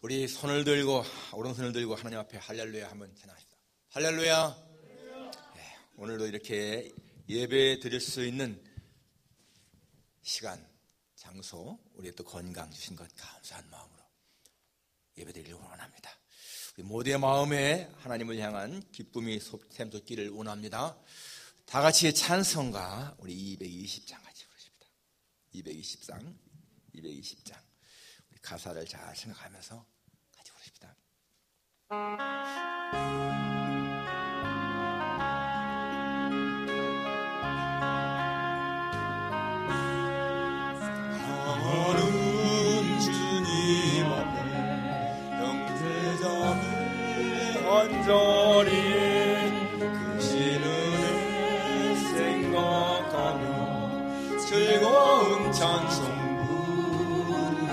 우리 손을 들고, 오른손을 들고 하나님 앞에 할렐루야 한번 전합시다. 할렐루야. 네, 오늘도 이렇게 예배 드릴 수 있는 시간, 장소, 우리의 또 건강 주신 것 감사한 마음으로 예배 드리려고 원합니다. 우리 모두의 마음에 하나님을 향한 기쁨이 샘솟기를 원합니다. 다 같이 찬송가 우리 220장 같이 부르십니다. 220장 우리 가사를 잘 생각하면서 같이 부르십니다. 사랑하는 주님 앞에 형제자매 간절히 크신 은혜 생각하며 즐거운 찬송 부르네.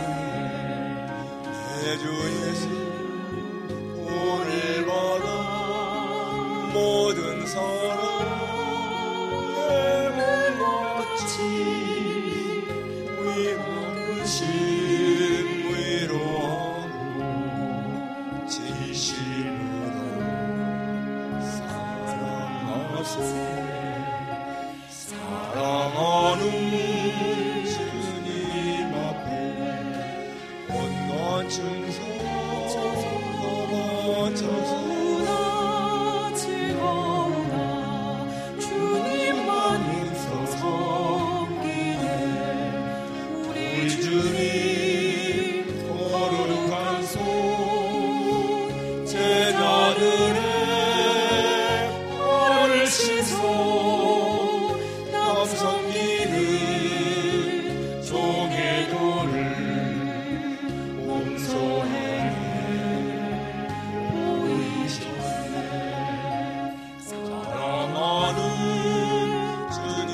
내 주 예수 오늘 받아 모든 사랑 내 몸같이 위로하고 진심으로 사랑하는 주님 앞에 온갖 충성 바쳐서 즐거우나 주님만 있어서 우리 주님 거룩한 손 제자들의 발을 씻어 남 섬기는 종의 도를 온손에 보이셨네. 사랑하는 주님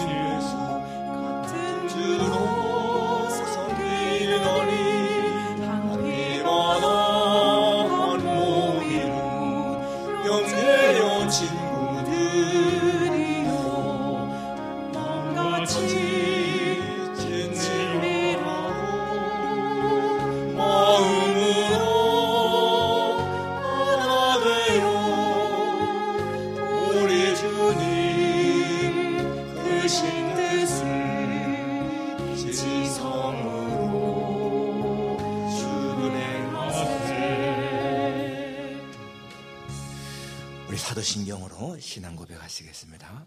예수 같은 주로 친구들이여 마음같이 진리하고 마음으로 하나 되어 우리 주님 크신 뜻을 지성으로 준행하세. 우리 사도신경으로 신앙 고백하시겠습니다.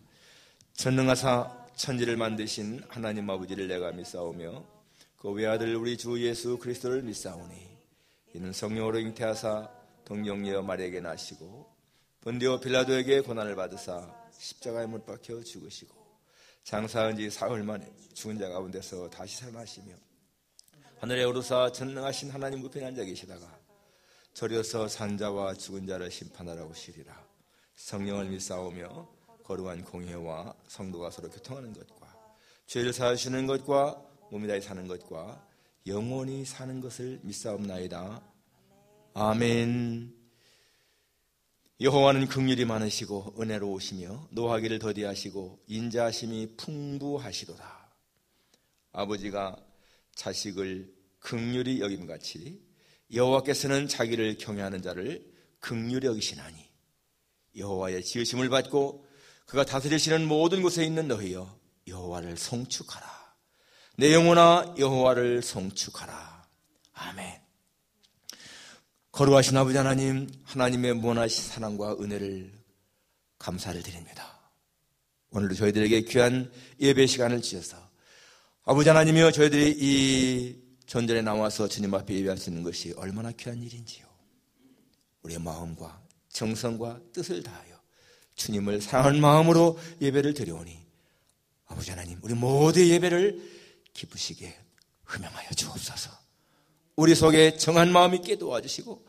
전능하사 천지를 만드신 하나님 아버지를 내가 믿사오며 그 외아들 우리 주 예수 그리스도를 믿사오니 이는 성령으로 잉태하사 동정녀 마리아에게 나시고 본디오 빌라도에게 고난을 받으사 십자가에 못 박혀 죽으시고 장사한 지 사흘 만에 죽은 자 가운데서 다시 살아나시며 하늘에 오르사 전능하신 하나님 우편에 앉아 계시다가 저려서 산자와 죽은 자를 심판하러 오시리라. 성령을 믿사오며 거룩한 공회와 성도가 서로 교통하는 것과 죄를 사하시는 것과 몸이 다시 사는 것과 영원히 사는 것을 믿사옵나이다. 아멘. 여호와는 긍휼이 많으시고 은혜로우시며 노하기를 더디하시고 인자하심이 풍부하시도다. 아버지가 자식을 긍휼히 여김같이 여호와께서는 자기를 경외하는 자를 긍휼히 여기시나니 여호와의 지으심을 받고 그가 다스리시는 모든 곳에 있는 너희여 여호와를 송축하라. 내 영혼아 여호와를 송축하라. 아멘. 거룩하신 아버지 하나님, 하나님의 무한하신 사랑과 은혜를 감사를 드립니다. 오늘도 저희들에게 귀한 예배 시간을 주셔서 아버지 하나님이여 저희들이 이 전전에 나와서 주님 앞에 예배할 수 있는 것이 얼마나 귀한 일인지요. 우리의 마음과 정성과 뜻을 다하여 주님을 사랑하는 마음으로 예배를 드려오니 아버지 하나님 우리 모두의 예배를 기쁘시게 흠양하여 주옵소서. 우리 속에 정한 마음 있게 도와주시고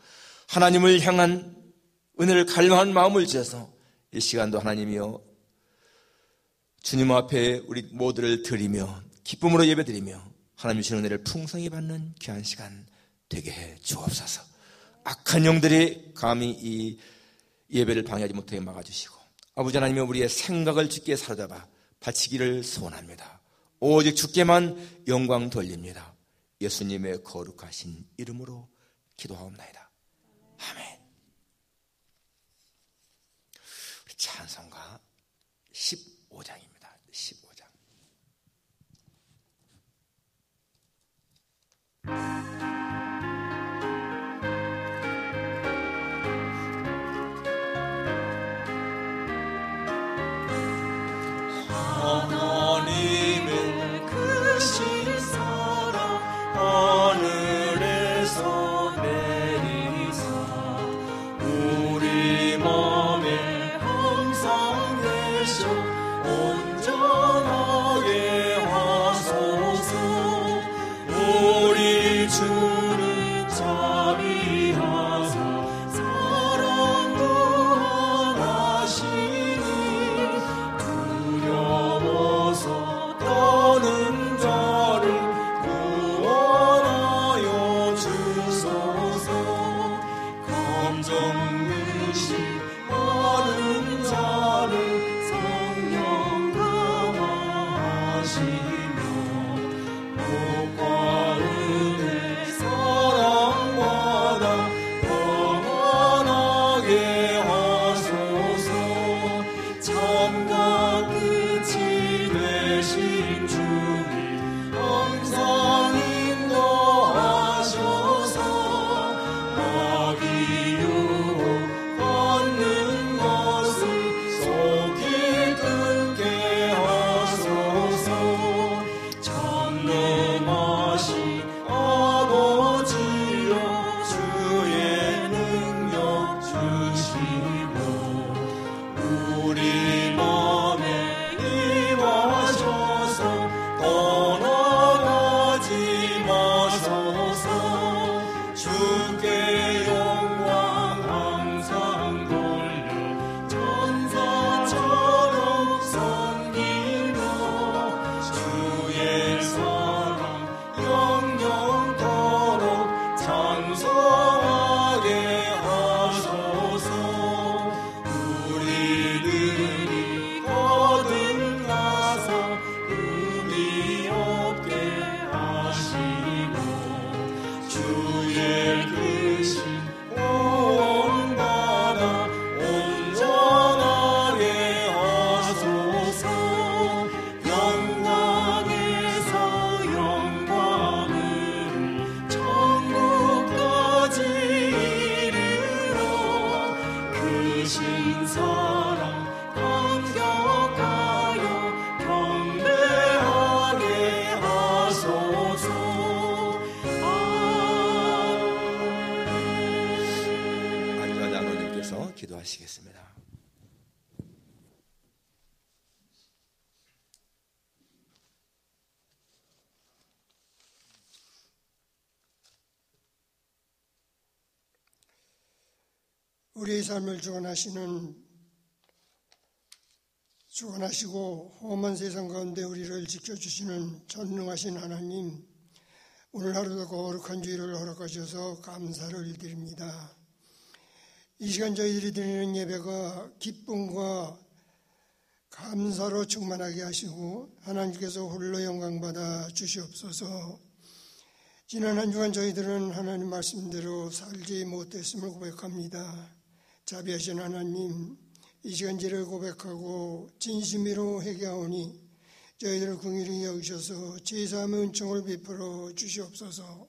하나님을 향한 은혜를 갈망한 마음을 주셔서 이 시간도 하나님이여 주님 앞에 우리 모두를 드리며 기쁨으로 예배드리며 하나님 주시는 은혜를 풍성히 받는 귀한 시간 되게 해 주옵소서. 악한 영들이 감히 이 예배를 방해하지 못하게 막아주시고 아버지 하나님이 우리의 생각을 주께 사로잡아 바치기를 소원합니다. 오직 주께만 영광 돌립니다. 예수님의 거룩하신 이름으로 기도하옵나이다. 아멘. 우리 찬송가 15장입니다. 15장. 하나님의 크신 사랑 하늘에서 내리사 우리 맘에 항상 계셔 온전하게 하소서. 우리 주를 자비하사 사랑도 하시니 두려워서 떠는 자를 구원하여 주소서. 감정의식 많은 자를 성령 감화하시며 복과 은혜 사랑받아 평안하게 하소서. 참과 끝이 되신 주님 항상 인도하셔서 마귀 유혹받는 것을 속히 끊게 하소서. 참nom하신 아버지여 주의 능력 주시고 우리 맘에 임하셔서 떠나가지 마소서. 주께 영광 항상 돌려 천사처럼 섬기며 주의 사랑 영영토록 찬송하게 하소서. 우리들이 거듭나서 의미 없게 하시고 주의 크신 구원받아 온전하게 하소서. 영광에서 영광을 천국까지 이르러 크신 사랑 감격하여 경배하게 하소서. 안전 장로님께서 기도하시겠습니다. 우리의 삶을 주관하시고 험한 세상 가운데 우리를 지켜주시는 전능하신 하나님, 오늘 하루도 거룩한 주일을 허락하셔서 감사를 드립니다. 이 시간 저희들이 드리는 예배가 기쁨과 감사로 충만하게 하시고 하나님께서 홀로 영광받아 주시옵소서. 지난 한 주간 저희들은 하나님 말씀대로 살지 못했음을 고백합니다. 자비하신 하나님, 이 시간 죄를 고백하고 진심으로 회개하오니 저희들을 긍휼히 여기셔서 죄사함의 은총을 베풀어 주시옵소서.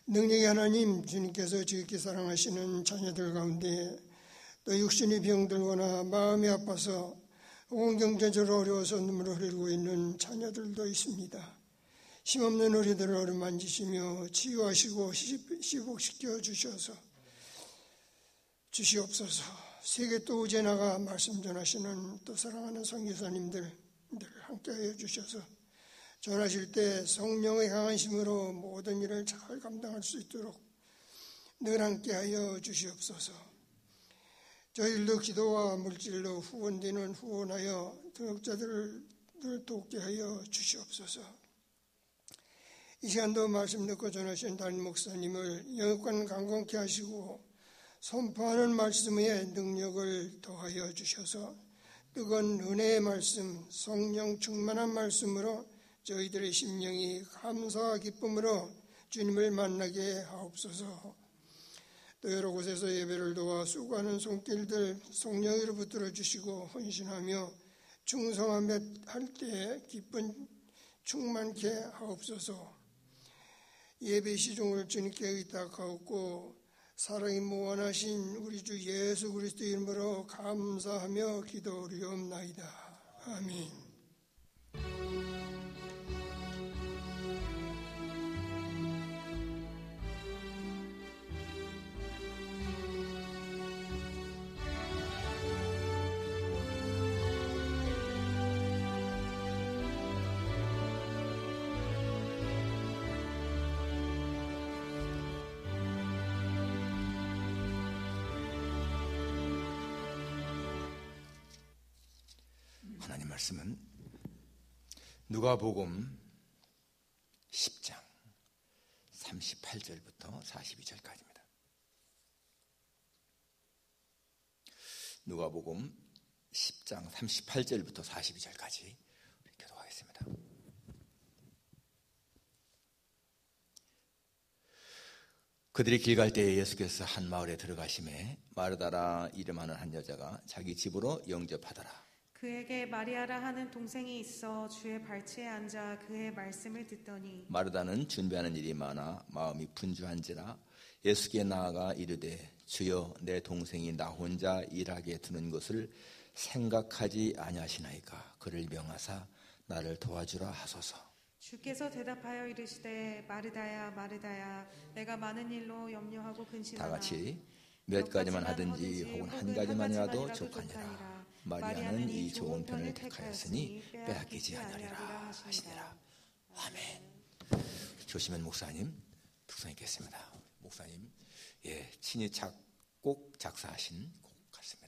능력의 하나님, 주님께서 지극히 사랑하시는 자녀들 가운데 또 육신이 병들거나 마음이 아파서 혹은 경제적으로 어려워서 눈물을 흘리고 있는 자녀들도 있습니다. 힘없는 우리들을 어루만지시며 치유하시고 시복시켜 주시옵소서. 세계 또 우제 나가 말씀 전하시는 또 사랑하는 선교사님들 함께하여 주셔서 전하실 때 성령의 강한 힘으로 모든 일을 잘 감당할 수 있도록 늘 함께하여 주시옵소서. 저희들도 기도와 물질로 후원하여 등록자들을 늘 돕게 하여 주시옵소서. 이 시간도 말씀 듣고 전하신 담임 목사님을 영육간 강건케 하시고 선포하는 말씀의 능력을 더하여 주셔서 뜨거운 은혜의 말씀, 성령 충만한 말씀으로 저희들의 심령이 감사와 기쁨으로 주님을 만나게 하옵소서. 또 여러 곳에서 예배를 도와 수고하는 손길들 성령으로 붙들어 주시고 헌신하며 충성하며 할 때 기쁜 충만케 하옵소서. 예배 시종을 주님께 의탁하옵고 사랑이 무한하신 우리 주 예수 그리스도 이름으로 감사하며 기도드리옵나이다. 아멘. 하나님 말씀은 누가복음 10장 38절부터 42절까지입니다. 누가복음 10장 38절부터 42절까지 교독하겠습니다. 그들이 길 갈 때에 예수께서 한 마을에 들어가심에 마르다라 이름하는 한 여자가 자기 집으로 영접하더라. 그에게 마리아라 하는 동생이 있어 주의 발치에 앉아 그의 말씀을 듣더니 마르다는 준비하는 일이 많아 마음이 분주한지라 예수께 나아가 이르되 주여 내 동생이 나 혼자 일하게 두는 것을 생각하지 아니하시나이까. 그를 명하사 나를 도와주라 하소서. 주께서 대답하여 이르시되 마르다야 마르다야 내가 많은 일로 염려하고 근심하나 다 같이 몇 가지만 하든지 혹은 한 가지만이라도 족하니라. 마리아는 이 좋은 편을 택하였으니 빼앗기지 아니하리라 하시니라. 아멘. 조시면 목사님 특성 있겠습니다. 목사님 친히 작곡 작사하신 곡 같습니다.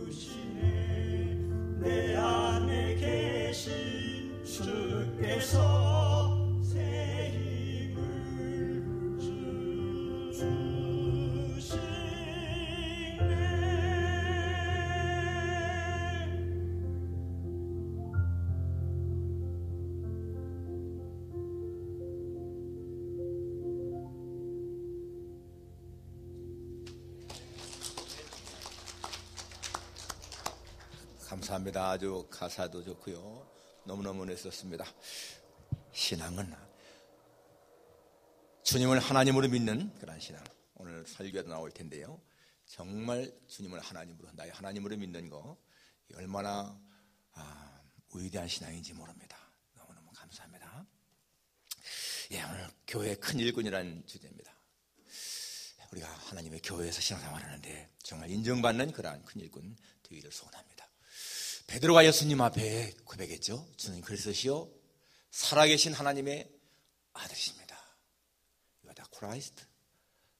주시네 내 안에 계신 주께서 새 힘을 주시네 감사합니다. 아주 가사도 좋고요. 너무너무 멋있었습니다. 신앙은 주님을 하나님으로 믿는 그런 신앙. 오늘 설교도 나올 텐데요. 정말 주님을 하나님으로, 나의 하나님으로 믿는 거 얼마나 위대한 신앙인지 모릅니다. 너무너무 감사합니다. 예, 오늘 교회의 큰 일꾼이라는 주제입니다. 우리가 하나님의 교회에서 신앙생활하는데 정말 인정받는 그러한 큰 일꾼 되기를 소원합니다. 베드로가 예수님 앞에 고백했죠. 주는 그리스도시요 살아계신 하나님의 아들이십니다. You are the Christ,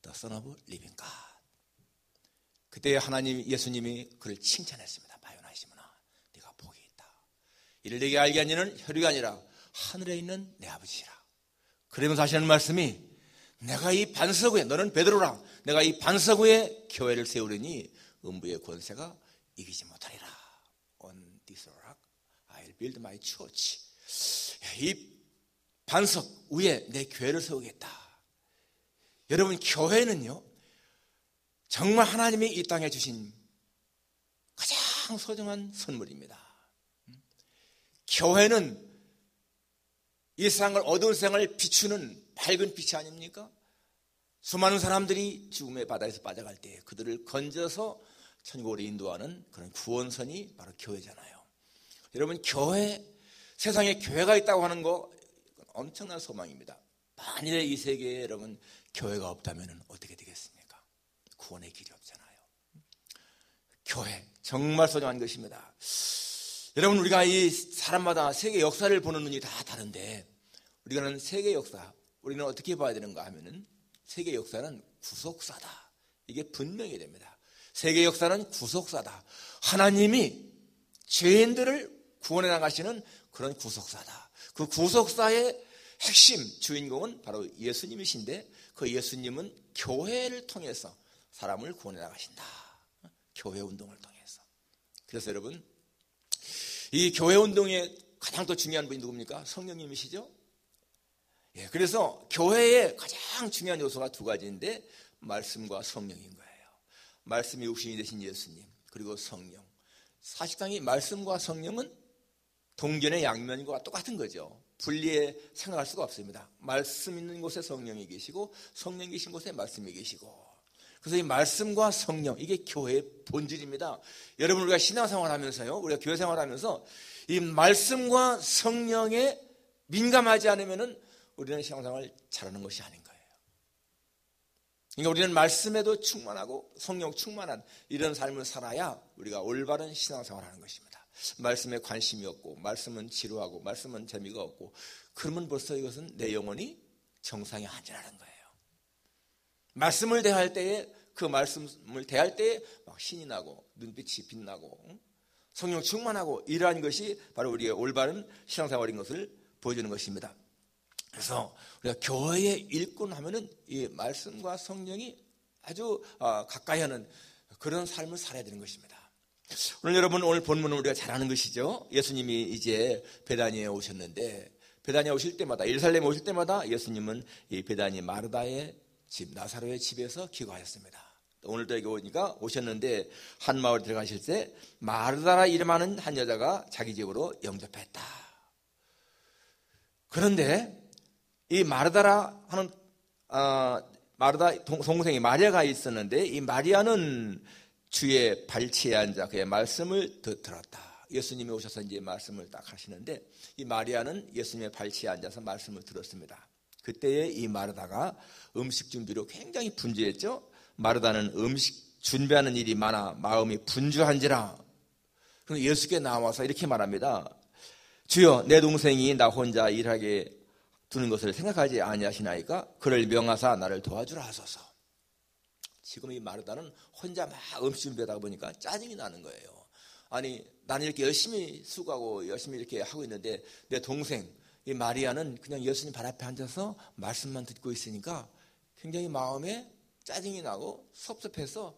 the Son of Living God. 그때 하나님 예수님이 그를 칭찬했습니다. 바요나시므나 네가 복이 있다. 이를 내게 알게 한 이는 혈육이 아니라 하늘에 있는 내 아버지시라. 그러면서 하시는 말씀이 내가 이 반석 위에, 너는 베드로라, 내가 이 반석 위에 교회를 세우려니 음부의 권세가 이기지 못하리라. On this rock I'll build my church. 이 반석 위에 내 교회를 세우겠다. 여러분, 교회는요 정말 하나님이 이 땅에 주신 가장 소중한 선물입니다. 교회는 이 세상을, 어두운 세상을 비추는 밝은 빛이 아닙니까? 수많은 사람들이 죽음의 바다에서 빠져갈 때 그들을 건져서 천국으로 인도하는 그런 구원선이 바로 교회잖아요. 여러분, 교회, 세상에 교회가 있다고 하는 거 엄청난 소망입니다. 만일에 이 세계에 여러분 교회가 없다면 어떻게 되겠습니까? 구원의 길이 없잖아요. 교회 정말 소중한 것입니다. 여러분, 우리가 이 사람마다 세계 역사를 보는 눈이 다 다른데 우리가는 세계 역사, 우리는 어떻게 봐야 되는가 하면은 세계 역사는 구속사다. 이게 분명히 됩니다. 세계 역사는 구속사다. 하나님이 죄인들을 구원해 나가시는 그런 구속사다. 그 구속사의 핵심 주인공은 바로 예수님이신데 그 예수님은 교회를 통해서 사람을 구원해 나가신다. 교회 운동을 통해서. 그래서 여러분, 이 교회 운동의 가장 더 중요한 분이 누굽니까? 성령님이시죠? 예, 그래서 교회의 가장 중요한 요소가 두 가지인데 말씀과 성령인 거예요. 말씀이 육신이 되신 예수님, 그리고 성령. 사실상 이 말씀과 성령은 동전의 양면과 똑같은 거죠. 분리해 생각할 수가 없습니다. 말씀 있는 곳에 성령이 계시고 성령 계신 곳에 말씀이 계시고. 그래서 이 말씀과 성령, 이게 교회의 본질입니다. 여러분, 우리가 신앙생활 하면서요, 우리가 교회 생활하면서 이 말씀과 성령에 민감하지 않으면은 우리는 신앙생활 잘하는 것이 아닌 거예요. 그러니까 우리는 말씀에도 충만하고 성령 충만한 이런 삶을 살아야 우리가 올바른 신앙생활을 하는 것입니다. 말씀에 관심이 없고 말씀은 지루하고 말씀은 재미가 없고 그러면 벌써 이것은 내 영혼이 정상에 안전하는 거예요. 말씀을 대할 때에 그 말씀을 대할 때에 막 신이 나고 눈빛이 빛나고 성령 충만하고 이러한 것이 바로 우리의 올바른 신앙생활인 것을 보여주는 것입니다. 그래서 우리가 교회의 일꾼 하면은 이 말씀과 성령이 아주 가까이 하는 그런 삶을 살아야 되는 것입니다. 오늘 여러분, 오늘 본문은 우리가 잘 아는 것이죠. 예수님이 이제 베다니에 오셨는데 베다니에 오실 때마다, 예루살렘에 오실 때마다 예수님은 이 베다니 마르다의 집, 나사로의 집에서 기거하였습니다. 오늘도 여기 오니까 오셨는데 한 마을에 들어가실 때 마르다라 이름하는 한 여자가 자기 집으로 영접했다. 그런데 이 마르다라 하는 마르다 동생이 마리아가 있었는데 이 마리아는 주의 발치에 앉아 그의 말씀을 들었다. 예수님이 오셔서 이제 말씀을 딱 하시는데 이 마리아는 예수님의 발치에 앉아서 말씀을 들었습니다. 그때에 이 마르다가 음식 준비로 굉장히 분주했죠. 마르다는 음식 준비하는 일이 많아 마음이 분주한지라. 그래서 예수께 나와서 이렇게 말합니다. 주여, 내 동생이 나 혼자 일하게 두는 것을 생각하지 아니하시나이까? 그를 명하사 나를 도와주라 하소서. 지금 이 마르다는 혼자 막 음식 준비하다 보니까 짜증이 나는 거예요. 아니 나는 이렇게 열심히 수고하고 열심히 이렇게 하고 있는데 내 동생 이 마리아는 그냥 예수님 발 앞에 앉아서 말씀만 듣고 있으니까 굉장히 마음에 짜증이 나고 섭섭해서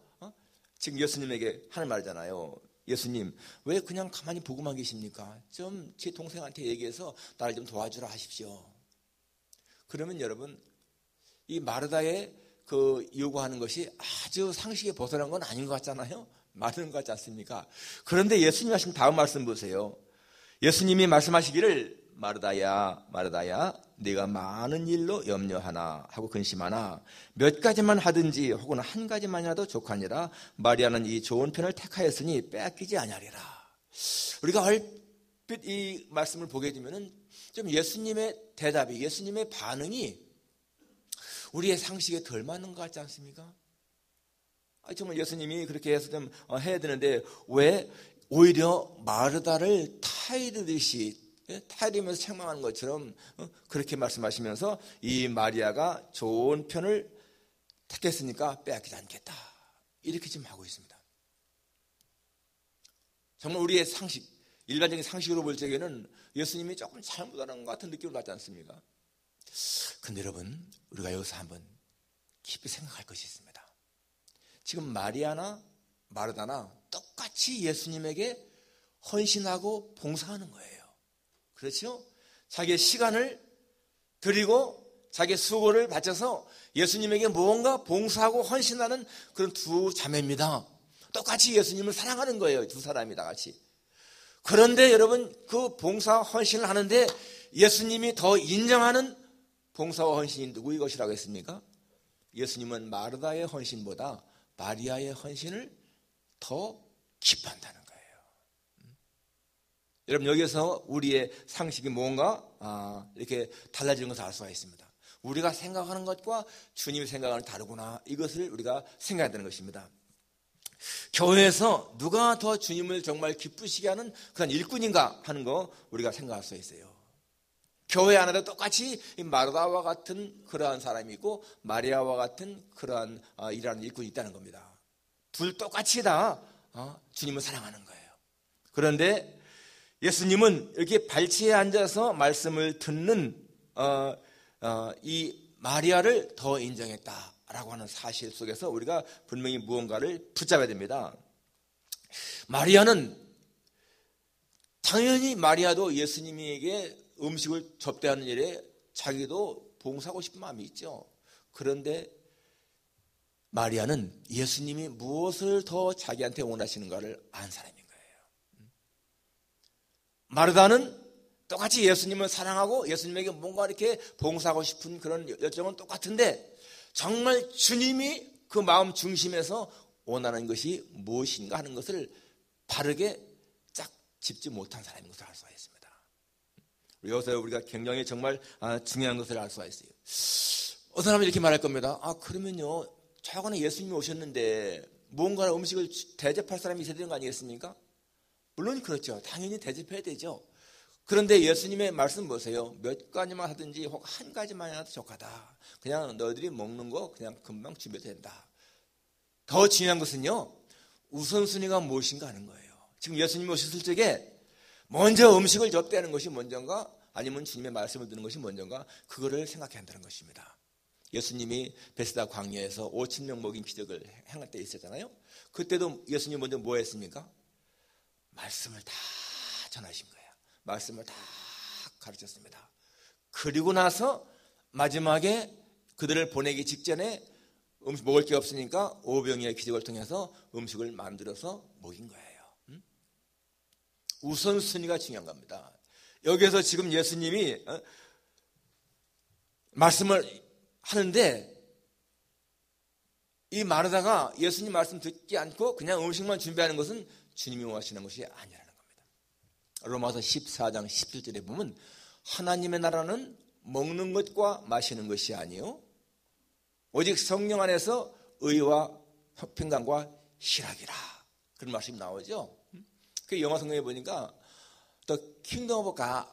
지금 예수님에게 하는 말이잖아요. 예수님 왜 그냥 가만히 보고만 계십니까? 좀 제 동생한테 얘기해서 나를 좀 도와주라 하십시오. 그러면 여러분 이 마르다의 그 요구하는 것이 아주 상식에 벗어난 건 아닌 것 같잖아요. 맞는 것 같지 않습니까? 그런데 예수님이 하신 다음 말씀 보세요. 예수님이 말씀하시기를 마르다야 마르다야 네가 많은 일로 염려하나 하고 근심하나 몇 가지만 하든지 혹은 한 가지만이라도 족하니라. 마리아는 이 좋은 편을 택하였으니 빼앗기지 아니하리라. 우리가 얼핏 이 말씀을 보게 되면은 좀 예수님의 대답이 예수님의 반응이 우리의 상식에 덜 맞는 것 같지 않습니까? 정말 예수님이 그렇게 해서 좀 해야 되는데 왜 오히려 마르다를 타이르면서 책망하는 것처럼 그렇게 말씀하시면서 이 마리아가 좋은 편을 택했으니까 빼앗기지 않겠다 이렇게 지금 하고 있습니다. 정말 우리의 상식, 일반적인 상식으로 볼 적에는 예수님이 조금 잘못하는 것 같은 느낌을 받지 않습니까? 근데 여러분 우리가 여기서 한번 깊이 생각할 것이 있습니다. 지금 마리아나 마르다나 똑같이 예수님에게 헌신하고 봉사하는 거예요. 그렇죠? 자기의 시간을 드리고 자기의 수고를 바쳐서 예수님에게 무언가 봉사하고 헌신하는 그런 두 자매입니다. 똑같이 예수님을 사랑하는 거예요. 두 사람이 다 같이. 그런데 여러분 그 봉사 헌신을 하는데 예수님이 더 인정하는 봉사와 헌신이 누구의 것이라고 했습니까? 예수님은 마르다의 헌신보다 마리아의 헌신을 더 기뻐한다는 거예요. 여러분 여기서 우리의 상식이 뭔가 이렇게 달라지는 것을 알 수가 있습니다. 우리가 생각하는 것과 주님이 생각하는 다르구나. 이것을 우리가 생각해야 되는 것입니다. 교회에서 누가 더 주님을 정말 기쁘시게 하는 그런 일꾼인가 하는 거 우리가 생각할 수 있어요. 교회 안에도 똑같이 마르다와 같은 그러한 사람이 있고 마리아와 같은 그러한 일하는 일꾼이 있다는 겁니다. 둘 똑같이 다 주님을 사랑하는 거예요. 그런데 예수님은 이렇게 발치에 앉아서 말씀을 듣는 이 마리아를 더 인정했다라고 하는 사실 속에서 우리가 분명히 무언가를 붙잡아야 됩니다. 마리아는 당연히 마리아도 예수님에게 음식을 접대하는 일에 자기도 봉사하고 싶은 마음이 있죠. 그런데 마리아는 예수님이 무엇을 더 자기한테 원하시는가를 안 사람인 거예요. 마르다는 똑같이 예수님을 사랑하고 예수님에게 뭔가 이렇게 봉사하고 싶은 그런 열정은 똑같은데 정말 주님이 그 마음 중심에서 원하는 것이 무엇인가 하는 것을 바르게 짝 짚지 못한 사람인 것을 알 수가 있습니다. 여기서 우리가 굉장히 정말 중요한 것을 알 수가 있어요. 어떤 사람이 이렇게 말할 겁니다. 그러면요 최근에 예수님이 오셨는데 뭔가 음식을 대접할 사람이 있어야 되는 거 아니겠습니까? 물론 그렇죠. 당연히 대접해야 되죠. 그런데 예수님의 말씀 보세요. 몇 가지만 하든지 혹 한 가지만 해도 족하다. 그냥 너희들이 먹는 거 그냥 금방 준비해도 된다. 더 중요한 것은요 우선순위가 무엇인가 하는 거예요. 지금 예수님이 오셨을 적에 먼저 음식을 접대하는 것이 먼저인가 아니면 주님의 말씀을 듣는 것이 먼저인가 그거를 생각해야 한다는 것입니다. 예수님이 베스다 광야에서 5,000명 먹인 기적을 행할 때 있었잖아요. 그때도 예수님 먼저 뭐 했습니까? 말씀을 다 전하신 거예요. 말씀을 다 가르쳤습니다. 그리고 나서 마지막에 그들을 보내기 직전에 음식 먹을 게 없으니까 오병이의 기적을 통해서 음식을 만들어서 먹인 거예요. 우선순위가 중요한 겁니다. 여기에서 지금 예수님이 말씀을 하는데 이 마르다가 예수님 말씀 듣지 않고 그냥 음식만 준비하는 것은 주님이 원하시는 것이 아니라는 겁니다. 로마서 14장 17절에 보면 하나님의 나라는 먹는 것과 마시는 것이 아니요 오직 성령 안에서 의와 평강과 희락이라 그런 말씀이 나오죠. 그 영어 성경에 보니까 The kingdom of God,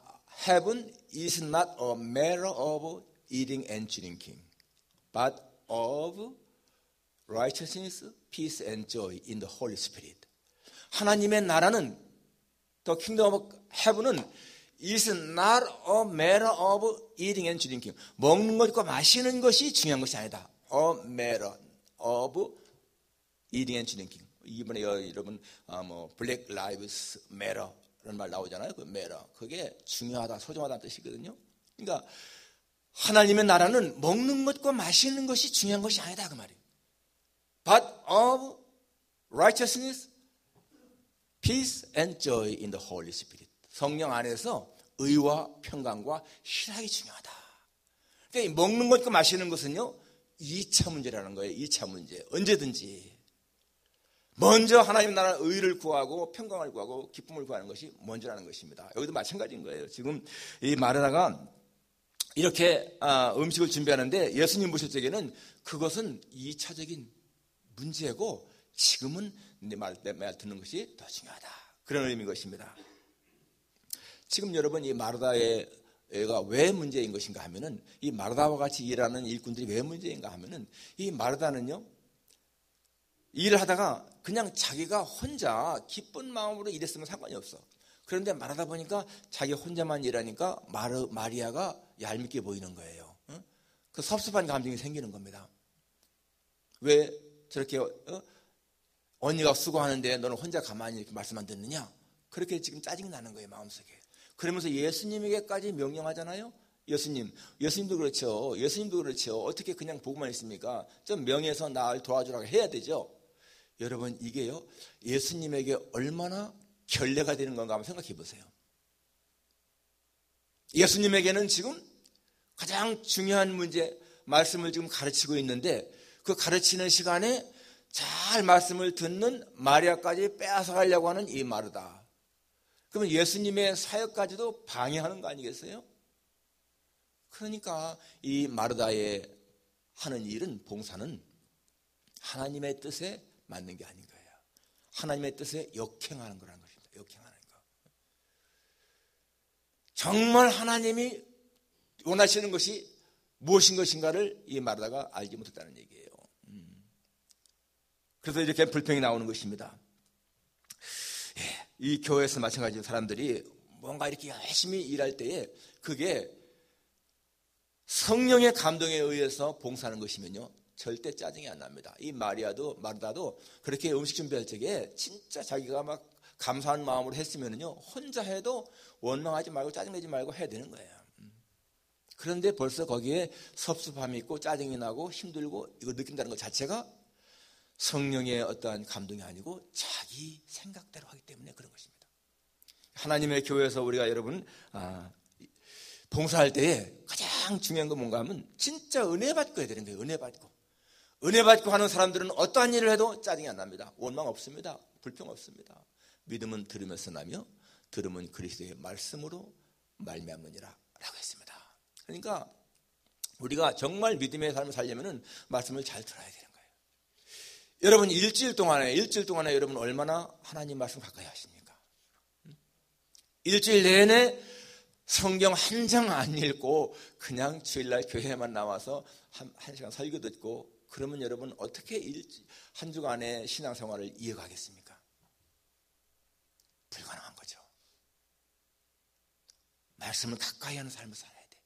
heaven is not a matter of eating and drinking, but of righteousness, peace and joy in the Holy Spirit. 하나님의 나라는 The kingdom of heaven은 is not a matter of eating and drinking. 먹는 것과 마시는 것이 중요한 것이 아니다. A matter of eating and drinking. 이번에 여러분 Black Lives Matter라는 말 나오잖아요. 그 matter. 그게 중요하다, 소중하다는 뜻이거든요. 그러니까 하나님의 나라는 먹는 것과 마시는 것이 중요한 것이 아니다 그 말이에요. But of righteousness, peace and joy in the Holy Spirit. 성령 안에서 의와 평강과 희락이 중요하다. 그러니까 먹는 것과 마시는 것은요 2차 문제라는 거예요. 2차 문제. 언제든지 먼저 하나님 나라 의를 구하고 평강을 구하고 기쁨을 구하는 것이 먼저라는 것입니다. 여기도 마찬가지인 거예요. 지금 이 마르다가 이렇게 음식을 준비하는데 예수님 보실 적에는 그것은 2차적인 문제고 지금은 내 말 듣는 것이 더 중요하다. 그런 의미인 것입니다. 지금 여러분 이 마르다가 왜 문제인 것인가 하면은 이 마르다와 같이 일하는 일꾼들이 왜 문제인가 하면은 이 마르다는요 일을 하다가 그냥 자기가 혼자 기쁜 마음으로 일했으면 상관이 없어. 그런데 말하다 보니까 자기 혼자만 일하니까 마리아가 얄밉게 보이는 거예요. 그 섭섭한 감정이 생기는 겁니다. 왜 저렇게 언니가 수고하는데 너는 혼자 가만히 이렇게 말씀 안 듣느냐? 그렇게 지금 짜증이 나는 거예요 마음속에. 그러면서 예수님에게까지 명령하잖아요. 예수님도 그렇죠. 어떻게 그냥 보고만 있습니까? 좀 명예에서 나를 도와주라고 해야 되죠. 여러분 이게요 예수님에게 얼마나 결례가 되는 건가 한번 생각해 보세요. 예수님에게는 지금 가장 중요한 문제 말씀을 지금 가르치고 있는데 그 가르치는 시간에 잘 말씀을 듣는 마리아까지 빼앗아 가려고 하는 이 마르다. 그러면 예수님의 사역까지도 방해하는 거 아니겠어요? 그러니까 이 마르다의 하는 일은 봉사는 하나님의 뜻에 맞는 게 아닌 거예요. 하나님의 뜻에 역행하는 거라는 것입니다. 역행하는 거. 정말 하나님이 원하시는 것이 무엇인 것인가를 이 마르다가 알지 못했다는 얘기예요. 그래서 이렇게 불평이 나오는 것입니다. 이 교회에서 마찬가지로 사람들이 뭔가 이렇게 열심히 일할 때에 그게 성령의 감동에 의해서 봉사하는 것이면요 절대 짜증이 안 납니다. 이 마르다도 그렇게 음식 준비할 적에 진짜 자기가 막 감사한 마음으로 했으면요 혼자 해도 원망하지 말고 짜증내지 말고 해야 되는 거예요. 그런데 벌써 거기에 섭섭함이 있고 짜증이 나고 힘들고 이거 느낀다는 것 자체가 성령의 어떠한 감동이 아니고 자기 생각대로 하기 때문에 그런 것입니다. 하나님의 교회에서 우리가 여러분 봉사할 때에 가장 중요한 건 뭔가 하면 진짜 은혜 받고 해야 되는 거예요. 은혜 받고 하는 사람들은 어떠한 일을 해도 짜증이 안 납니다. 원망 없습니다. 불평 없습니다. 믿음은 들으면서 나며 들음은 그리스도의 말씀으로 말미암느니라 라고 했습니다. 그러니까 우리가 정말 믿음의 삶을 살려면 말씀을 잘 들어야 되는 거예요. 여러분 일주일 동안에 여러분 얼마나 하나님 말씀 가까이 하십니까? 일주일 내내 성경 한 장 안 읽고 그냥 주일날 교회에만 나와서 한 시간 설교 듣고 그러면 여러분 어떻게 한 주간의 신앙생활을 이어가겠습니까? 불가능한 거죠. 말씀을 가까이 하는 삶을 살아야 돼.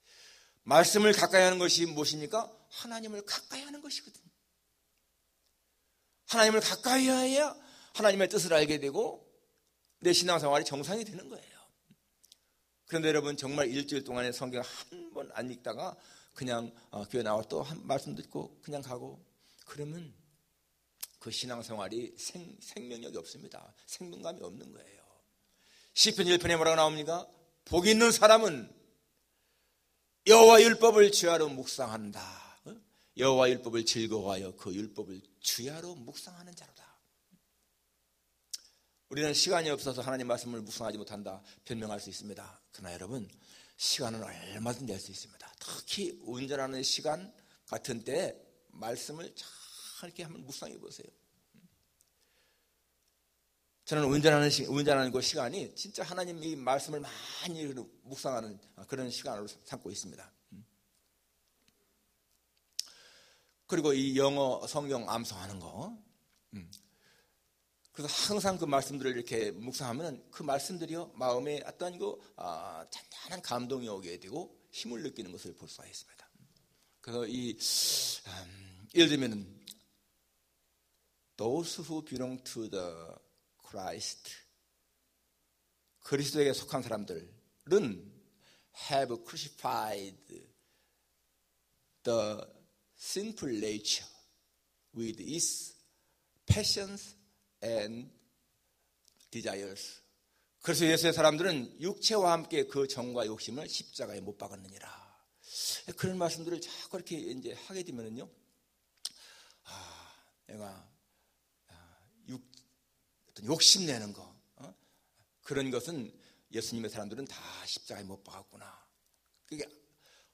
말씀을 가까이 하는 것이 무엇입니까? 하나님을 가까이 하는 것이거든요. 하나님을 가까이 해야 하나님의 뜻을 알게 되고 내 신앙생활이 정상이 되는 거예요. 그런데 여러분 정말 일주일 동안에 성경 한 번 안 읽다가 그냥 교회 나와 또 한 말씀 듣고 그냥 가고 그러면 그 신앙생활이 생명력이 없습니다. 생동감이 없는 거예요. 시편 1편에 뭐라고 나옵니까? 복 있는 사람은 여호와 율법을 주야로 묵상한다. 여호와 율법을 즐거워하여 그 율법을 주야로 묵상하는 자로다. 우리는 시간이 없어서 하나님 말씀을 묵상하지 못한다 변명할 수 있습니다. 그러나 여러분 시간은 얼마든지 낼 수 있습니다. 특히 운전하는 시간 같은 때 말씀을 잘 이렇게 한번 묵상해 보세요. 저는 운전하는 그 시간이 진짜 하나님 이 말씀을 많이 묵상하는 그런 시간으로 삼고 있습니다. 그리고 이 영어 성경 암송하는 거 그래서 항상 그 말씀들을 이렇게 묵상하면 그 말씀들이요 마음에 어떤 잔잔한 감동이 오게 되고 힘을 느끼는 것을 볼 수가 있습니다. 그래서 예를 들면은 Those who belong to the Christ, 그리스도에게 속한 사람들은 have crucified the sinful nature with its passions and desires. 그래서 예수의 사람들은 육체와 함께 그 정과 욕심을 십자가에 못 박았느니라. 그런 말씀들을 자꾸 이렇게 이제 하게 되면은요, 내가 어떤 욕심내는 거, 그런 것은 예수님의 사람들은 다 십자가에 못 박았구나. 그게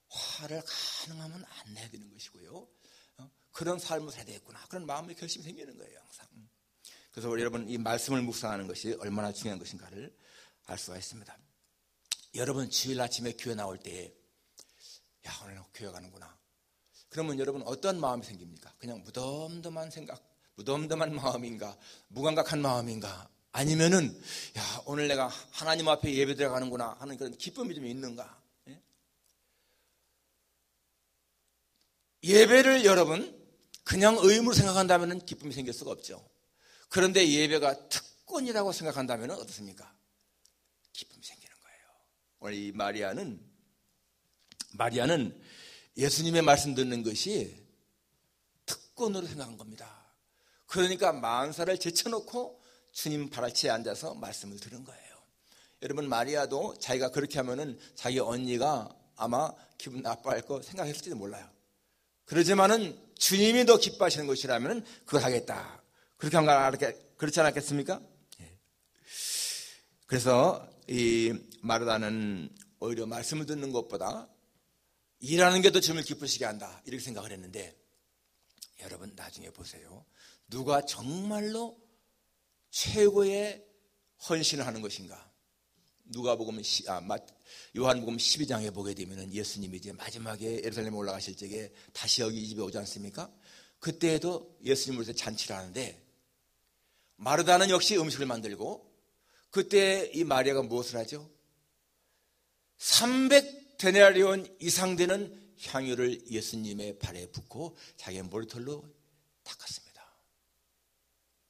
화를 가능하면 안 내야 되는 것이고요. 그런 삶을 살아야 되겠구나. 그런 마음의 결심이 생기는 거예요, 항상. 그래서 우리 여러분 이 말씀을 묵상하는 것이 얼마나 중요한 것인가를 알 수가 있습니다. 여러분 주일 아침에 교회 나올 때에 야, 오늘 교회 가는구나. 그러면 여러분 어떤 마음이 생깁니까? 그냥 무덤덤한 생각, 무덤덤한 마음인가? 무감각한 마음인가? 아니면은 야, 오늘 내가 하나님 앞에 예배 드려가는구나 하는 그런 기쁨이 좀 있는가? 예배를 여러분 그냥 의무로 생각한다면 기쁨이 생길 수가 없죠. 그런데 예배가 특권이라고 생각한다면 어떻습니까? 기쁨이 생기는 거예요. 오늘 이 마리아는 예수님의 말씀 듣는 것이 특권으로 생각한 겁니다. 그러니까 만사를 제쳐놓고 주님 발아치에 앉아서 말씀을 들은 거예요. 여러분 마리아도 자기가 그렇게 하면은 자기 언니가 아마 기분 나빠할 거 생각했을지도 몰라요. 그러지만은 주님이 더 기뻐하시는 것이라면 그걸 하겠다. 그렇게 한 거 그렇지 않았겠습니까? 그래서 이 마르다는 오히려 말씀을 듣는 것보다 일하는 게 더 주님을 기쁘시게 한다 이렇게 생각을 했는데, 여러분 나중에 보세요. 누가 정말로 최고의 헌신을 하는 것인가? 요한복음 12장에 보게 되면 예수님이 이제 마지막에 예루살렘에 올라가실 적에 다시 여기 이 집에 오지 않습니까? 그때에도 예수님을 위해서 잔치를 하는데 마르다는 역시 음식을 만들고, 그때 이 마리아가 무엇을 하죠? 300데나리온 이상 되는 향유를 예수님의 발에 붓고 자기의 머리털로 닦았습니다.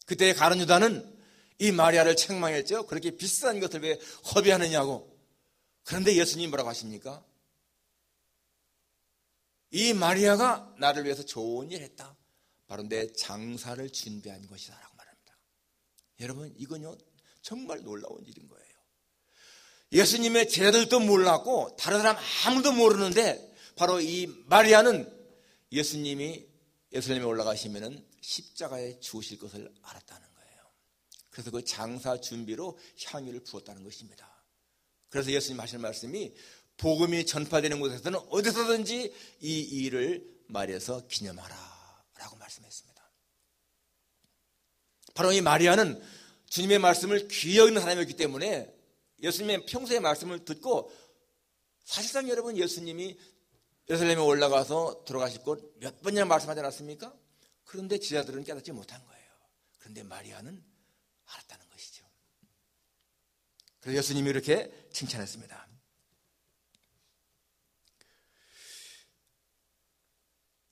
그때 가룟 유다는 이 마리아를 책망했죠. 그렇게 비싼 것을 왜 허비하느냐고. 그런데 예수님이 뭐라고 하십니까? 이 마리아가 나를 위해서 좋은 일 했다. 바로 내 장사를 준비한 것이다 라고 말합니다. 여러분 이건요 정말 놀라운 일인 거예요. 예수님의 제자들도 몰랐고 다른 사람 아무도 모르는데 바로 이 마리아는 예수님이 예루살렘에 올라가시면은 십자가에 죽으실 것을 알았다는 거예요. 그래서 그 장사 준비로 향유를 부었다는 것입니다. 그래서 예수님 하시는 말씀이 복음이 전파되는 곳에서는 어디서든지 이 일을 말해서 기념하라 라고 말씀했습니다. 바로 이 마리아는 주님의 말씀을 귀히 여기는 사람이었기 때문에 예수님의 평소의 말씀을 듣고, 사실상 여러분 예수님이 예루살렘에 올라가서 들어가실 곳 몇 번이나 말씀하지 않았습니까? 그런데 제자들은 깨닫지 못한 거예요. 그런데 마리아는 알았다는 것이죠. 그래서 예수님이 이렇게 칭찬했습니다.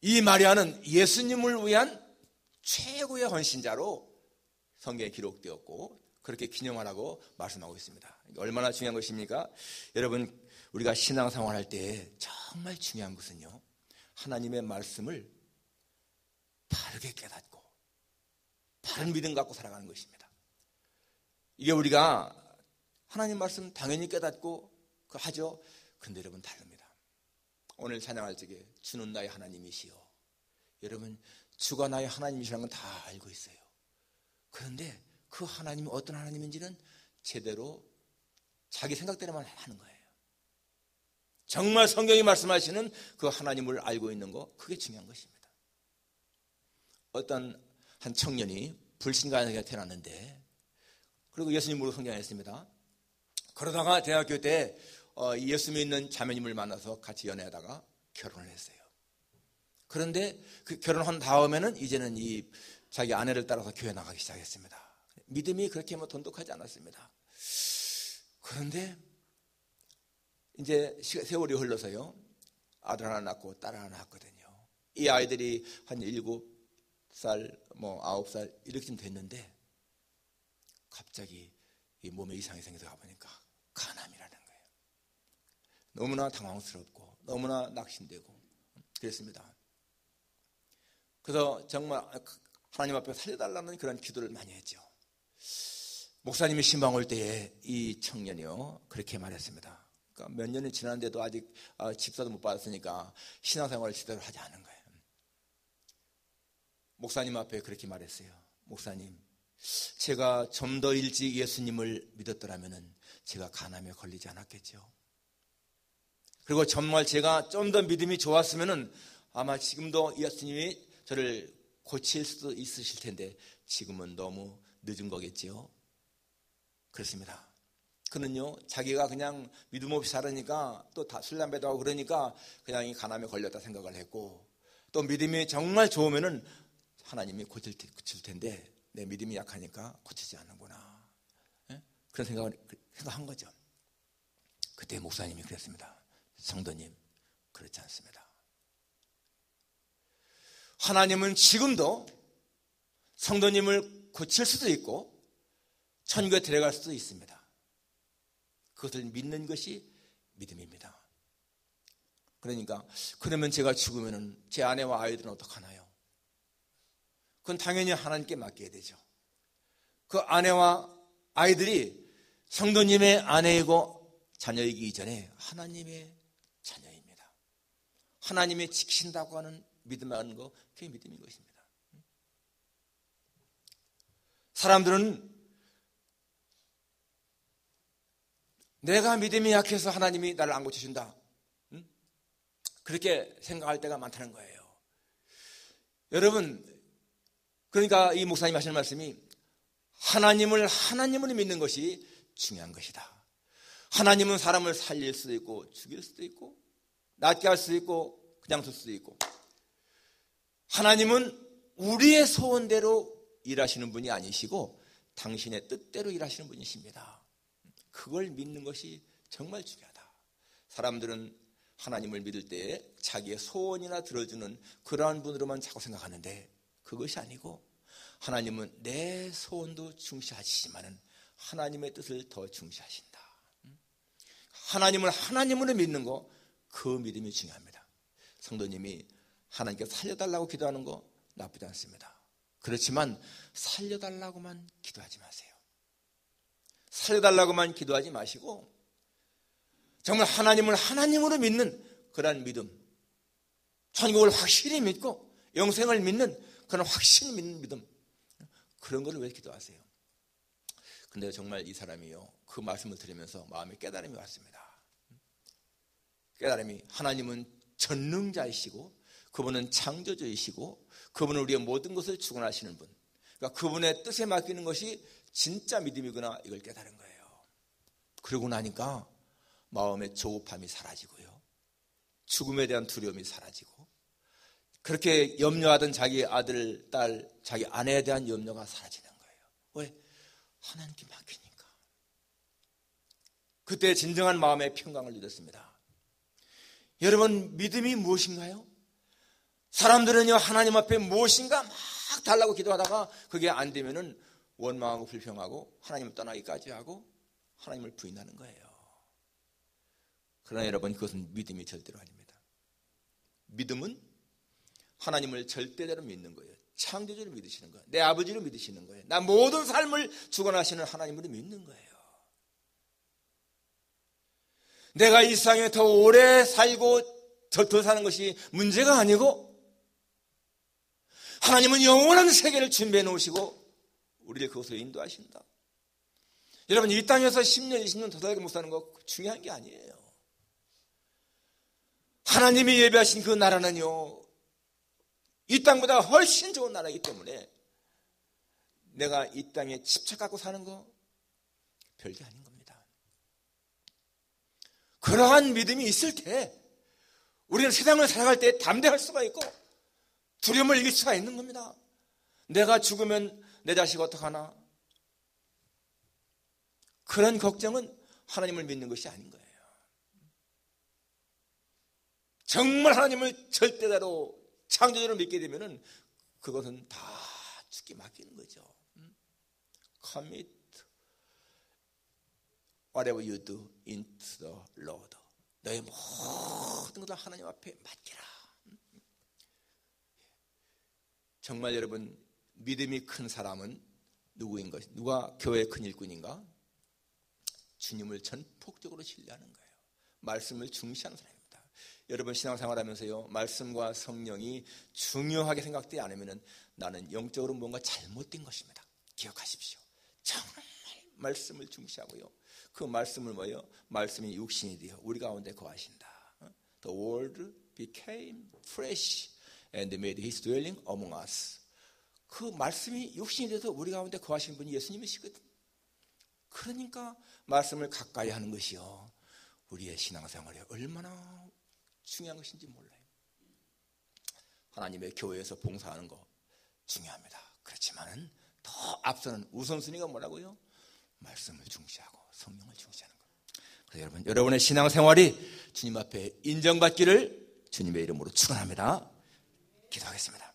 이 마리아는 예수님을 위한 최고의 헌신자로 성경에 기록되었고 그렇게 기념하라고 말씀하고 있습니다. 얼마나 중요한 것입니까? 여러분 우리가 신앙생활할 때 정말 중요한 것은요, 하나님의 말씀을 바르게 깨닫고 바른 믿음 갖고 살아가는 것입니다. 이게 우리가 하나님 말씀 당연히 깨닫고 하죠. 그런데 여러분 다릅니다. 오늘 찬양할 적에 주는 나의 하나님이시여. 여러분 주가 나의 하나님이시라는 건 다 알고 있어요. 그런데 그 하나님이 어떤 하나님인지는 제대로 자기 생각대로만 하는 거예요. 정말 성경이 말씀하시는 그 하나님을 알고 있는 거, 그게 중요한 것입니다. 어떤 한 청년이 불신자에게 태어났는데, 그리고 예수님으로 성장했습니다. 그러다가 대학교 때 예수 믿는 자매님을 만나서 같이 연애하다가 결혼을 했어요. 그런데 그 결혼한 다음에는 이제는 이 자기 아내를 따라서 교회 나가기 시작했습니다. 믿음이 그렇게 뭐 돈독하지 않았습니다. 그런데 이제 세월이 흘러서요, 아들 하나 낳고 딸 하나 낳았거든요. 이 아이들이 한 7살, 9살 이렇게쯤 됐는데 갑자기 이 몸에 이상이 생겨서 가보니까 간암이라는 거예요. 너무나 당황스럽고 너무나 낙심되고 그랬습니다. 그래서 정말 하나님 앞에 살려달라는 그런 기도를 많이 했죠. 목사님이 신방 올 때에 이 청년이요 그렇게 말했습니다. 그러니까 몇 년이 지났는데도 아직 집사도 못 받았으니까 신앙생활을 제대로 하지 않은 거예요. 목사님 앞에 그렇게 말했어요. 목사님, 제가 좀 더 일찍 예수님을 믿었더라면 제가 간암에 걸리지 않았겠죠. 그리고 정말 제가 좀 더 믿음이 좋았으면 아마 지금도 예수님이 저를 고칠 수도 있으실 텐데 지금은 너무 늦은 거겠지요. 그렇습니다. 그는요, 자기가 그냥 믿음 없이 살으니까 또 술 담배도 하고 그러니까 그냥 이 간암에 걸렸다 생각을 했고, 또 믿음이 정말 좋으면은 하나님이 고칠 텐데 내 믿음이 약하니까 고치지 않는구나. 그런 생각한 거죠. 그때 목사님이 그랬습니다. 성도님, 그렇지 않습니다. 하나님은 지금도 성도님을 고칠 수도 있고 천국에 데려갈 수도 있습니다. 그것을 믿는 것이 믿음입니다. 그러니까 그러면 제가 죽으면 제 아내와 아이들은 어떡하나요? 그건 당연히 하나님께 맡겨야 되죠. 그 아내와 아이들이 성도님의 아내이고 자녀이기 이전에 하나님의 자녀입니다. 하나님이 지키신다고 하는 믿음하는 거, 그게 믿음인 것입니다. 사람들은 내가 믿음이 약해서 하나님이 나를 안 고쳐준다, 그렇게 생각할 때가 많다는 거예요. 여러분, 그러니까 이 목사님 하시는 말씀이 하나님을 믿는 것이 중요한 것이다. 하나님은 사람을 살릴 수도 있고 죽일 수도 있고 낫게 할 수도 있고 그냥 둘 수도 있고, 하나님은 우리의 소원대로 일하시는 분이 아니시고 당신의 뜻대로 일하시는 분이십니다. 그걸 믿는 것이 정말 중요하다. 사람들은 하나님을 믿을 때 자기의 소원이나 들어주는 그러한 분으로만 자꾸 생각하는데 그것이 아니고 하나님은 내 소원도 중시하시지만 하나님의 뜻을 더 중시하신다. 하나님을 하나님으로 믿는 거, 그 믿음이 중요합니다. 성도님이 하나님께 살려달라고 기도하는 거 나쁘지 않습니다. 그렇지만 살려달라고만 기도하지 마세요. 살려달라고만 기도하지 마시고 정말 하나님을 하나님으로 믿는 그런 믿음, 천국을 확실히 믿고 영생을 믿는 그런 확신이 믿는 믿음, 그런 거를 왜 기도하세요? 근데 정말 이 사람이요, 그 말씀을 들으면서 마음에 깨달음이 왔습니다. 깨달음이, 하나님은 전능자이시고 그분은 창조주이시고 그분은 우리의 모든 것을 주관하시는 분, 그러니까 그분의 뜻에 맡기는 것이 진짜 믿음이구나, 이걸 깨달은 거예요. 그러고 나니까 마음의 조급함이 사라지고요, 죽음에 대한 두려움이 사라지고, 그렇게 염려하던 자기 아들, 딸, 자기 아내에 대한 염려가 사라지는 거예요. 왜? 하나님께 맡기니까. 그때 진정한 마음의 평강을 누렸습니다. 여러분, 믿음이 무엇인가요? 사람들은요, 하나님 앞에 무엇인가 막 달라고 기도하다가 그게 안 되면은 원망하고 불평하고 하나님을 떠나기까지 하고 하나님을 부인하는 거예요. 그러나 여러분, 그것은 믿음이 절대로 아닙니다. 믿음은 하나님을 절대대로 믿는 거예요. 창조주를 믿으시는 거예요. 내 아버지를 믿으시는 거예요. 나 모든 삶을 주관하시는 하나님을 믿는 거예요. 내가 이 세상에 더 오래 살고 더 사는 것이 문제가 아니고 하나님은 영원한 세계를 준비해 놓으시고 우리를 그곳으로 인도하신다. 여러분, 이 땅에서 10년, 20년 더 살게 못 사는 거 중요한 게 아니에요. 하나님이 예비하신 그 나라는요, 이 땅보다 훨씬 좋은 나라이기 때문에 내가 이 땅에 집착 갖고 사는 거 별게 아닌 겁니다. 그러한 믿음이 있을 때 우리는 세상을 살아갈 때 담대할 수가 있고 두려움을 이길 수가 있는 겁니다. 내가 죽으면 내 자식 어떡하나? 그런 걱정은 하나님을 믿는 것이 아닌 거예요. 정말 하나님을 절대자로 창조자로 믿게 되면은 그것은 다 죽게 맡기는 거죠. Commit whatever you do into the Lord. 너의 모든 것을 하나님 앞에 맡기라. 정말 여러분, 믿음이 큰 사람은 누구인 것? 누가 교회의 큰 일꾼인가? 주님을 전폭적으로 신뢰하는 거예요. 말씀을 중시하는 사람입니다. 여러분 신앙생활하면서요, 말씀과 성령이 중요하게 생각되지 않으면 나는 영적으로 뭔가 잘못된 것입니다. 기억하십시오. 정말 말씀을 중시하고요, 그 말씀을 뭐예요? 말씀이 육신이 되어 우리 가운데 거하신다. The word became flesh and made his dwelling among us. 그 말씀이 육신이 돼서 우리 가운데 거하신 분이 예수님이시거든. 그러니까 말씀을 가까이 하는 것이요, 우리의 신앙생활에 얼마나 중요한 것인지 몰라요. 하나님의 교회에서 봉사하는 거 중요합니다. 그렇지만은 더 앞서는 우선순위가 뭐라고요? 말씀을 중시하고 성령을 중시하는 것. 그래서 여러분, 여러분의 신앙생활이 주님 앞에 인정받기를 주님의 이름으로 축원합니다. 기도하겠습니다.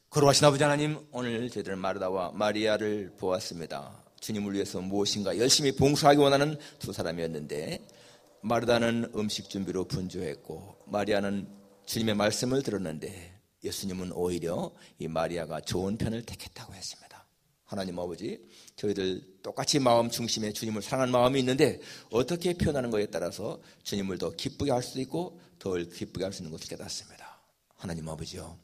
거룩하신 아버지 하나님, 오늘 저희들은 마르다와 마리아를 보았습니다. 주님을 위해서 무엇인가 열심히 봉사하기 원하는 두 사람이었는데, 마르다는 음식 준비로 분주했고 마리아는 주님의 말씀을 들었는데, 예수님은 오히려 이 마리아가 좋은 편을 택했다고 했습니다. 하나님 아버지, 저희들 똑같이 마음 중심에 주님을 사랑하는 마음이 있는데 어떻게 표현하는 것에 따라서 주님을 더 기쁘게 할 수도 있고 덜 기쁘게 할 수 있는 것을 깨닫습니다. 하나님 아버지요,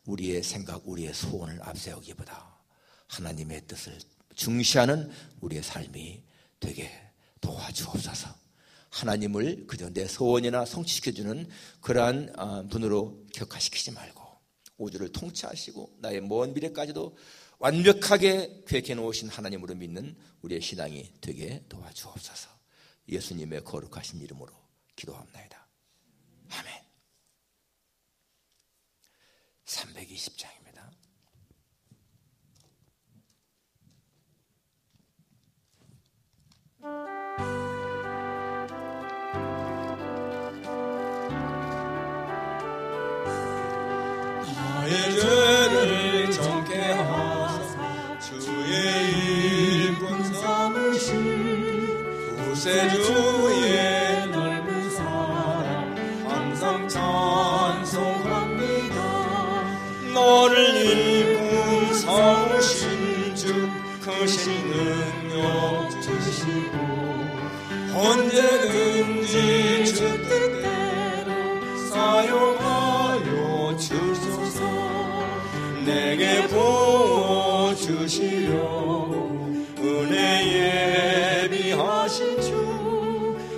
우리의 생각, 우리의 소원을 앞세우기보다 하나님의 뜻을 중시하는 우리의 삶이 되게 도와주옵소서. 하나님을 그저 내 소원이나 성취시켜주는 그러한 분으로 격화시키지 말고 우주를 통치하시고 나의 먼 미래까지도 완벽하게 계획해 놓으신 하나님으로 믿는 우리의 신앙이 되게 도와주옵소서. 예수님의 거룩하신 이름으로 기도합나이다. 아멘. 320장입니다. 나의 죄를 정케 하사 주의 일꾼 삼으신 구세주의 넓은 사랑 항상 찬송합니다. 너를 일꾼 삼으신 주 크신 능력 주시고 언제든지 주 뜻대로 사용하여 주소서. 내게 부어주시려고 은혜 예비하신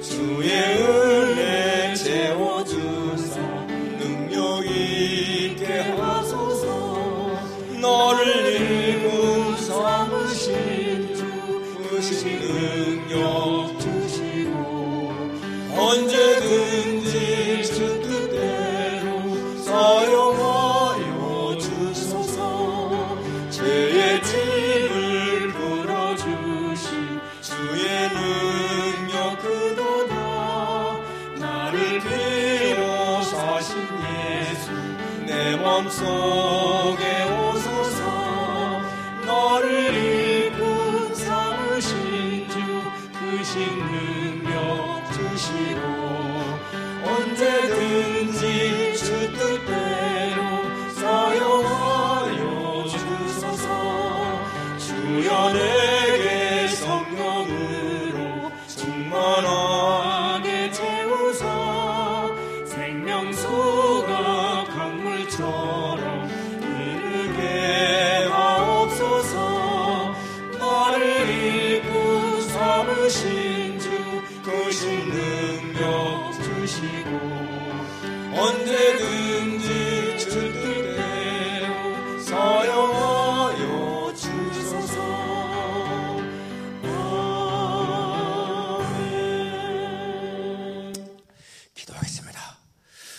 주의 은혜 채워주사 능력 있게 하소서. 너를 일꾼 삼으신 주 크신 능력 주시고 언제든지 주 뜻대로 사용하여 주소서. 죄의 짐을 풀어주신 주의 능력 그도다. 나를 빌어 사신 예수 내 맘속에 오소서. 너를 일꾼 삼으신 주 크신 능력 주시고 언제든지 주 뜻대로 사용하여 주소서. 주여 내게 성령으로 충만하게 채우사 생명수가 강물처럼 흐르게 하옵소서. 나를 일꾼 삼으신 주 크신 능력 주시고 언제든지 주 뜻대로 사용하여 주소서. 아멘. 기도하겠습니다.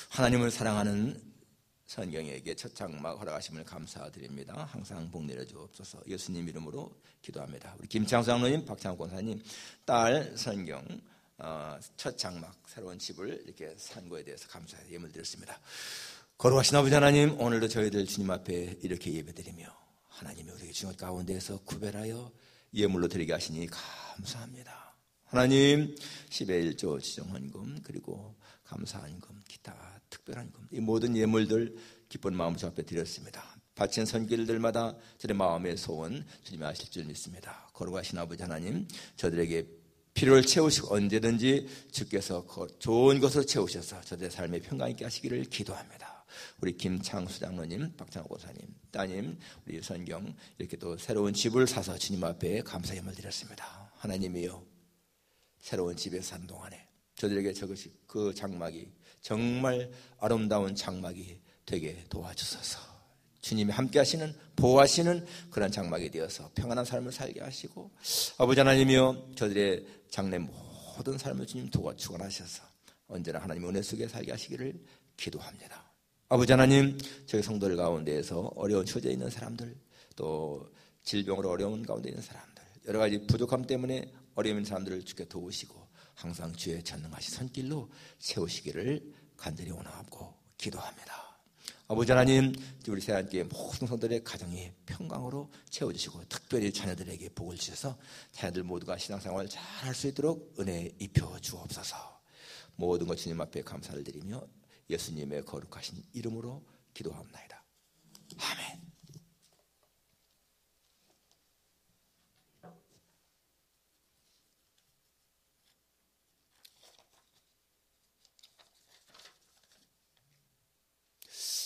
하나님을 사랑하는 선경에게 첫 장막 허락하심을 감사드립니다. 항상 복 내려 주옵소서. 예수님 이름으로 기도합니다. 우리 김창수 장로님, 박창호 권사님 딸 선경 첫 장막 새로운 집을 이렇게 산 거에 대해서 감사의 예물 드렸습니다. 거룩하신 아버지 하나님, 오늘도 저희들 주님 앞에 이렇게 예배드리며 하나님이 우리에게 주신 것 가운데에서 구별하여 예물로 드리게 하시니 감사합니다. 하나님, 10의 1조 지정헌금, 그리고 감사헌금, 기타 특별한 금, 이 모든 예물들 기쁜 마음으로 주 앞에 드렸습니다. 바친 선길들마다 저의 마음의 소원 주님이 아실 줄 믿습니다. 거룩하신 아버지 하나님, 저들에게 필요를 채우시고 언제든지 주께서 좋은 것으로 채우셔서 저들의 삶에 평강 있게 하시기를 기도합니다. 우리 김창수 장로님, 박창호 권사님, 따님, 우리 선경 이렇게 또 새로운 집을 사서 주님 앞에 감사의 예물을 드렸습니다. 하나님이여, 새로운 집에 산 동안에 저들에게 저것이 그 장막이 정말 아름다운 장막이 되게 도와주소서. 주님이 함께 하시는, 보호하시는 그런 장막이 되어서 평안한 삶을 살게 하시고, 아버지 하나님이여, 저들의 장래 모든 삶을 주님 축원하셔서 언제나 하나님의 은혜 속에 살게 하시기를 기도합니다. 아버지 하나님, 저희 성도들 가운데에서 어려운 처지에 있는 사람들, 또 질병으로 어려운 가운데 있는 사람들, 여러 가지 부족함 때문에 어려움 있는 사람들을 주께 도우시고 항상 주의 전능하신 손길로 세우시기를 간절히 원하고 기도합니다. 아버지 하나님, 우리 새한교회 모든 성도들의 가정이 평강으로 채워주시고 특별히 자녀들에게 복을 주셔서 자녀들 모두가 신앙생활을 잘 할 수 있도록 은혜 입혀 주옵소서. 모든 것 주님 앞에 감사를 드리며 예수님의 거룩하신 이름으로 기도합니다. 아멘.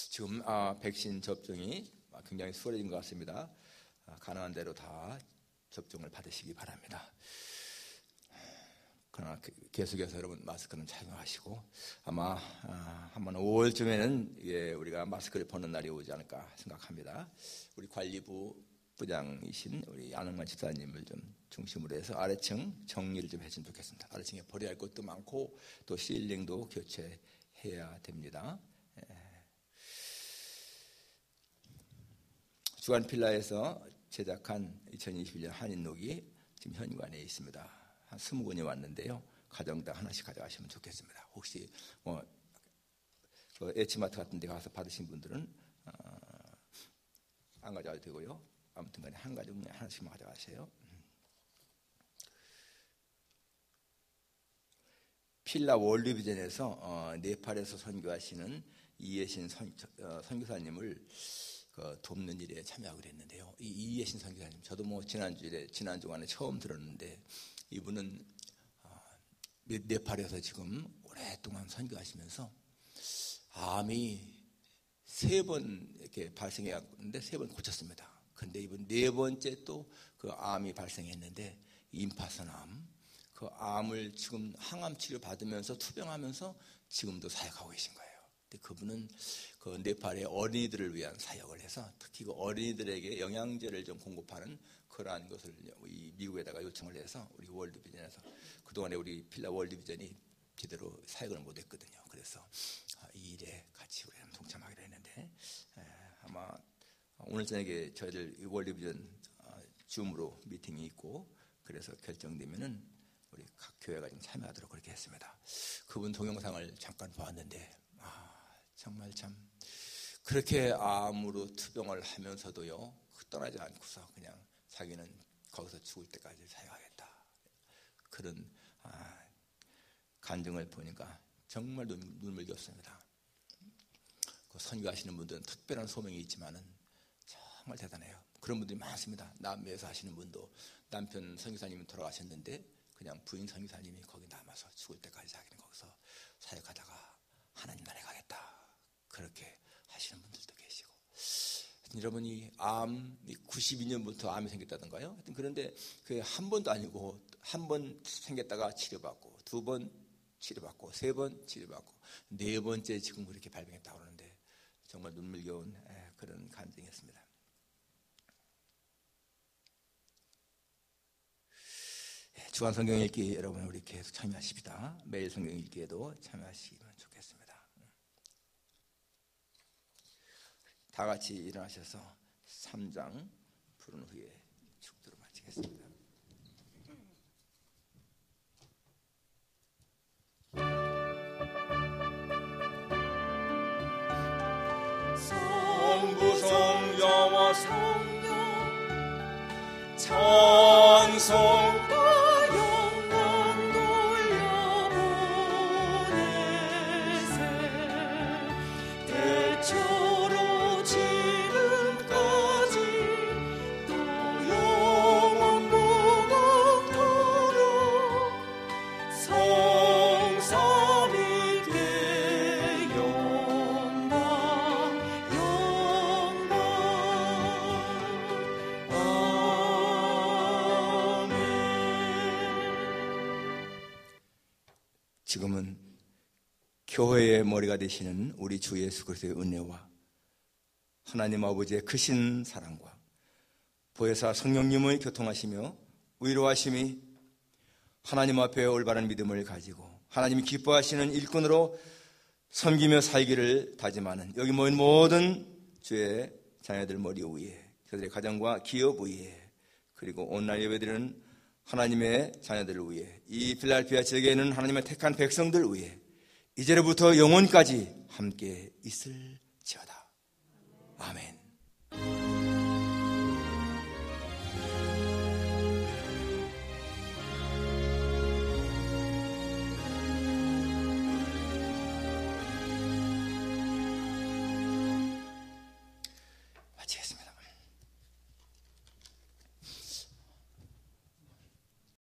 지금 백신 접종이 굉장히 수월해진 것 같습니다. 가능한 대로 다 접종을 받으시기 바랍니다. 그러나 계속해서 여러분 마스크는 착용하시고 아마 한번 5월쯤에는 우리가 마스크를 벗는 날이 오지 않을까 생각합니다. 우리 관리부 부장이신 우리 안흥만 집사님을 좀 중심으로 해서 아래층 정리를 좀 했으면 좋겠습니다. 아래층에 버려야 할 것도 많고 또 실링도 교체해야 됩니다. 주간필라에서 제작한 2021년 한인록이 지금 현관에 있습니다. 한 20권이 왔는데요. 가정당 하나씩 가져가시면 좋겠습니다. 혹시 H마트 같은 데 가서 받으신 분들은 안 가져가도 되고요. 아무튼 간에 한 가정 하나씩만 가져가세요. 필라 월드비전에서 네팔에서 선교하시는 이예신 선교사님을 돕는 일에 참여하기로 했는데요. 이 이예신 선교사님, 저도 지난 주간에 처음 들었는데 이분은 네팔에서 지금 오랫동안 선교하시면서 암이 3번 이렇게 발생했는데 3번 고쳤습니다. 근데 이번 4번째 또 그 암이 발생했는데 임파선암, 그 암을 지금 항암 치료 받으면서 투병하면서 지금도 사역하고 계신 거예요. 근데 그분은 그 네팔의 어린이들을 위한 사역을 해서 특히 그 어린이들에게 영양제를 좀 공급하는 그러한 것을 이 미국에다가 요청을 해서 우리 월드비전에서 그동안에 우리 필라 월드비전이 제대로 사역을 못했거든요. 그래서 이 일에 같이 우리 동참하기로 했는데 아마 오늘 저녁에 저희들 월드비전 줌으로 미팅이 있고 그래서 결정되면은 우리 각 교회가 좀 참여하도록 그렇게 했습니다. 그분 동영상을 잠깐 보았는데 정말 참 그렇게 암으로 투병을 하면서도요 떠나지 않고서 그냥 자기는 거기서 죽을 때까지 사역하겠다 그런 간증을 보니까 정말 눈물겹습니다. 그 선교하시는 분들은 특별한 소명이 있지만은 정말 대단해요. 그런 분들이 많습니다. 남미에서 하시는 분도 남편 선교사님이 돌아가셨는데 그냥 부인 선교사님이 거기 남아서 죽을 때까지 자기는 거기서 사역하다가 하나님 나라에 가겠다 그렇게 하시는 분들도 계시고, 여러분이 암 92년부터 암이 생겼다던가요? 하여튼 그런데 그 한 번도 아니고 한 번 생겼다가 치료받고 2번 치료받고 3번 치료받고 4번째 지금 그렇게 발병했다고 그러는데 정말 눈물겨운 그런 간증이었습니다. 주간 성경 읽기 여러분 우리 계속 참여하십시다. 매일 성경 읽기에도 참여하시면 좋겠습니다. 다 같이 일어나셔서 3장 부른 후에 축도로 마치겠습니다. 성부 성자와 성령 찬송과 영광 돌려보내세 대처로 지금까지 또 영원 무궁토록 성삼위께 영광 지금은 교회의 머리가 되시는 우리 주 예수 그리스도의 은혜와 하나님 아버지의 크신 사랑과 보혜사 성령님의 교통하시며 위로하심이 하나님 앞에 올바른 믿음을 가지고 하나님이 기뻐하시는 일꾼으로 섬기며 살기를 다짐하는 여기 모인 모든 주의 자녀들 머리 위에 그들의 가정과 기업 위에 그리고 온라인 예배드리는 하나님의 자녀들을 위해 이 필라델피아 지역에 있는 하나님의 택한 백성들 위해 이제로부터 영원까지 함께 있을지어다. 아멘.